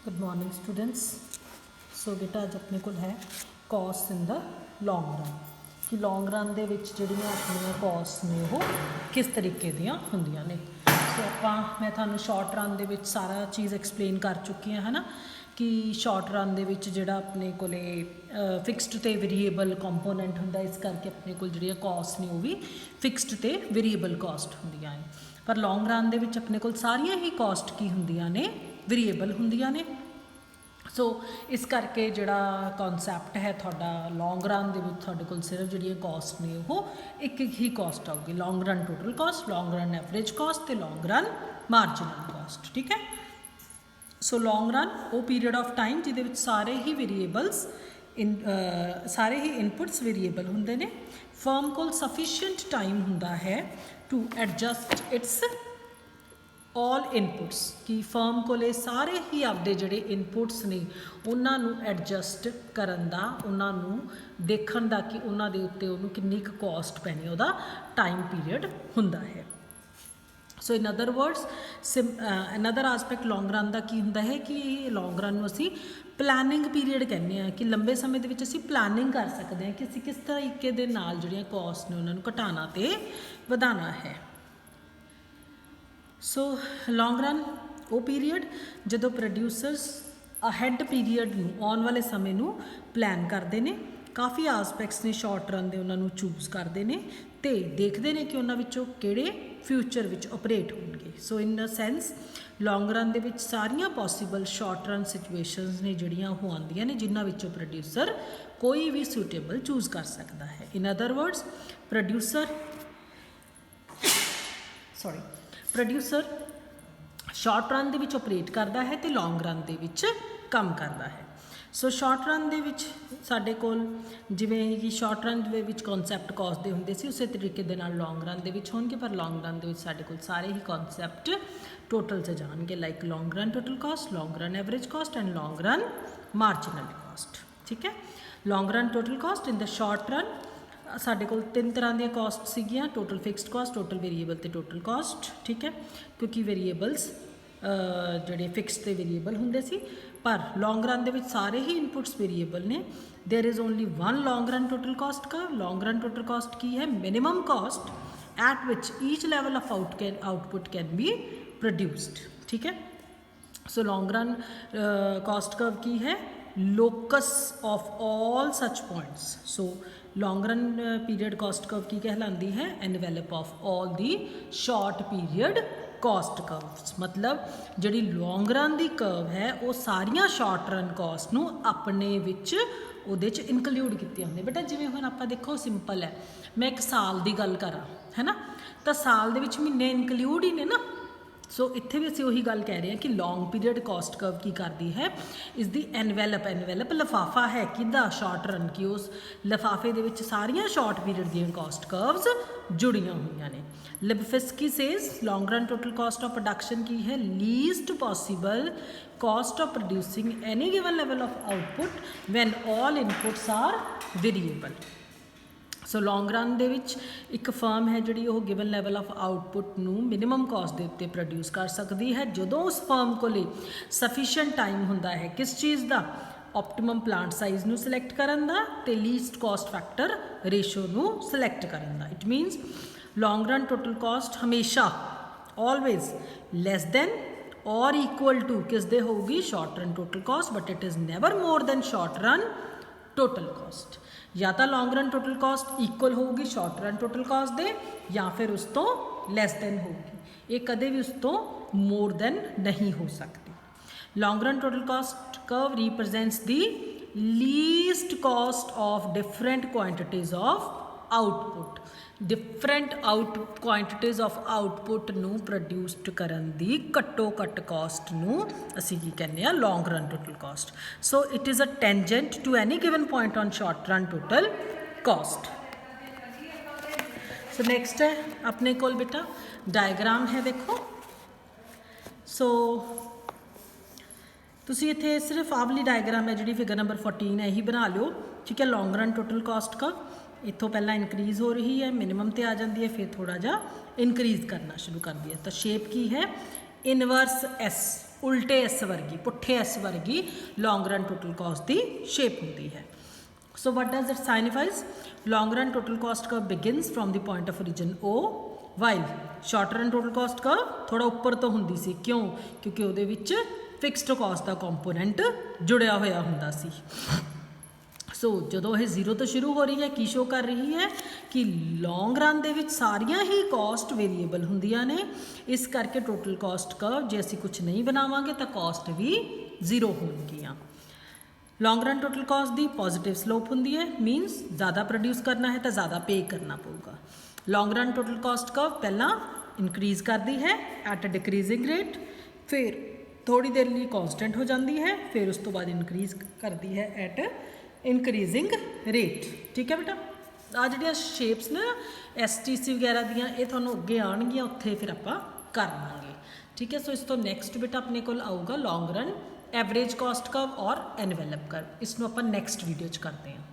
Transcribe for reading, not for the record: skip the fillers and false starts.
Good morning students. सो बेटा अज अपने को है cost in the long run कि लॉन्ग रन दे विच जिहड़ियां अपनियां कॉस्ट ने वो किस तरीके दियां हुंदियां ने। सो मैं तुहानूं शॉर्ट रन दे विच सारा चीज़ एक्सप्लेन कर चुकी हाँ है ना कि शॉर्ट रन दे विच जिहड़ा अपने कोले फिक्सड ते वेरीएबल कंपोनेंट हुंदा, इस करके अपने कोल जिहड़ियां कॉस्ट ने वो भी फिक्सड ते वेरीएबल कॉस्ट हुंदियां ने। पर लॉन्ग रन दे विच अपने कोल सारियां ही कॉस्ट की हुंदियां ने वेरीएबल हुंदियां ने। सो इस करके जिहड़ा कॉन्सैप्ट है तुहाडा लॉन्ग रन दे विच तुहाडे कोल सिर्फ जिहड़ियां कॉस्ट ने वो एक ही कॉस्ट आऊगी, long run total cost, long run average cost ते लॉन्ग रन मार्जिनल कॉस्ट। ठीक है। सो लॉन्ग रन वो पीरियड ऑफ टाइम जिहदे विच सारे ही वेरीएबल्स सारे ही इनपुट्स वेरीएबल हुंदे ने। फर्म कोल सफिशिएंट टाइम हुंदा है to adjust its all inputs कि फर्म कोले सारे ही आपदे जिहड़े इनपुट्स ने उन्हां नूं एडजस्ट करन दा, उन्हां नूं देखण दा कि उन्हां दे उत्ते उहनूं किन्नी क कॉस्ट पैनी, उहदा टाइम पीरियड हुंदा है। So in other words another aspect long run का की हुंदा है कि लॉन्ग रन नूं असीं प्लैनिंग पीरियड कहने हैं कि लंबे समय दे विच असीं प्लैनिंग कर सकते हैं कि असीं किस तरीके दे नाल जिहड़ियां कॉस्ट ने उन्हां नूं घटाना ते वधाना है। सो लॉन्ग रन वो पीरियड जदों प्रोड्यूसर्स अहेड पीरियड नूं आउण वाले समय नूं प्लैन करते हैं। काफ़ी आसपैक्ट्स ने शॉर्ट रन दे उन्हां नूं चूज़ करते हैं तो देखते हैं कि उन्हां विचों किहड़े फ्यूचर विच ऑपरेट होणगे। So in a sense long run दे विच सारियां पॉसीबल शॉर्ट रन सिचुएशनस ने जिहड़ियां हो आंदियां ने जिन्हां विचों प्रोड्यूसर कोई भी सूटेबल चूज़ कर सकता है। इन other words producer short run दे विच ऑपरेट करता है तो लॉन्ग रन दे विच काम करता है। सो शॉर्ट रन दे विच साडे कोल जिवें कि शॉर्ट रन दे विच कॉन्सैप्ट कॉस्ट दे हुंदे सी उसे तरीके दे नाल लॉन्ग रन दे विच होणगे, पर लॉन्ग रन दे विच साडे कोल सारे ही कॉन्सैप्ट टोटल से जाणगे, like long run total cost, long run average cost and long run marginal cost. ठीक है। Long run total cost in the short run साडे कोल तीन तरह दी कॉस्ट सीगियां, total fixed cost, total variable ते टोटल कॉस्ट। ठीक है। क्योंकि वेरीएबल्स जिहड़े फिक्सड ते वेरीएबल हुंदे सी, पर लॉन्ग रन दे विच सारे ही इनपुट्स वेरीएबल ने। There is only one long run total cost का। लॉन्ग रन टोटल कॉस्ट की है minimum cost at which each level of output can be produced. ठीक है। So long run cost curve की है locus of all such points. So long run period cost curve की कहलाती है envelope of all the short period cost curves. मतलब जिहड़ी long run the curve है वो सारियां शॉर्ट रन कॉस्ट नूं अपने विच उहदे च इनकलूड कीतियां हुंदियां। बेटा जिवें हुण आपां देखो सिंपल है, मैं एक साल दी गल करां है ना, तो साल दे विच महीने इनकलूड ही ने ना। सो इत्थे भी असीं उही गल कह रहे हैं कि लॉन्ग पीरियड कॉस्ट कर्व की करती है इस दी एनवेलप लिफाफा है किदा शॉर्ट रन की, उस लिफाफे दे विच सारियां शॉर्ट पीरियड दी कॉस्ट कर्व्स जुड़ियां हुई ने। लिबफिस्की says long run total cost of production की है least possible cost of producing any given level of output when all inputs are variable. So long run दे विच एक फर्म है जिहड़ी वो गिवन लैवल ऑफ आउटपुट नूं मिनिमम कॉस्ट दे उत्ते प्रोड्यूस कर सकती है जदों उस फर्म कोले सफिशिएंट टाइम हुंदा है किस चीज़ का, ऑप्टिमम प्लांट साइज़ नूं सिलैक्ट करन दा ते लीस्ट कॉस्ट फैक्टर रेशो नूं सिलैक्ट करन दा। It मीनस long run total cost हमेशा ऑलवेज लैस दैन और इक्वल टू किस दे होगी short run total cost, but it is never more than short run total cost. या तो long run total cost equal होगी short run total cost दे या फिर उस तो लैस दैन होगी, ये कदे भी उस तो मोर दैन नहीं हो सकती। Long run total cost curve represents the least cost of different quantities of output. Different quantities of output नूं प्रोड्यूस्ड करन दी घट्टो घट्ट कॉस्ट नूं असीं की कहने आ long run total cost. So it is a tangent to any given point on short run total cost. So next है अपने कोल बेटा डायग्राम है, देखो। सो तुसी इत्थे सिर्फ आवली डायग्राम है जिहड़ी फिगर नंबर 14 है यही बना लो। ठीक है। लॉन्ग रन टोटल कॉस्ट का इतों पहला इनक्रीज़ हो रही है, मिनिमम ते आ जाती है, फिर थोड़ा जा इनक्रीज़ करना शुरू कर दिया। तो शेप की है इनवर्स एस उल्टे एस वर्गी पुठे एस वर्गी लॉन्ग रन टोटल कॉस्ट की शेप होती है। So what does it signifies? Long run total cost curve begins from the point of origin O, while short run total cost curve थोड़ा उपर तो होंदी सी, क्यों? क्योंकि उहदे विच फिक्सड कॉस्ट का कंपोनेंट जुड़िया होया हुंदा सी। सो जदों ये 0 तो शुरू हो रही है, की शो कर रही है कि लॉन्ग रन दे विच सारियां ही कॉस्ट वेरीएबल हुंदियां ने, इस करके टोटल कॉस्ट कर्व जे असीं कुछ नहीं बनावांगे तो कॉस्ट भी 0 होणगियां। लॉन्ग रन टोटल कॉस्ट की पॉजिटिव स्लोप होंदी है, मीनस ज़्यादा प्रोड्यूस करना है तो ज़्यादा पे करना पऊगा। Long run total cost curve पहला इनक्रीज करती है एट अ डिक्रीजिंग रेट, फिर थोड़ी देर लिए कॉन्स्टेंट हो जाती है, फिर उस तो बाद इनक्रीज करती है एट इनक्रीजिंग रेट। ठीक है बेटा, आ जिहड़ियां शेप्स ने STC वगैरह दियां ये तुहानूं अगे आउणगियां, उत्थे फिर आपां कर लांगे। ठीक है, सो इस तो नैक्सट बेटा अपने कोल आऊगा long run average cost curve और एनवेलप कर्व, इसनूं आपां नैक्सट वीडियो च करते हैं।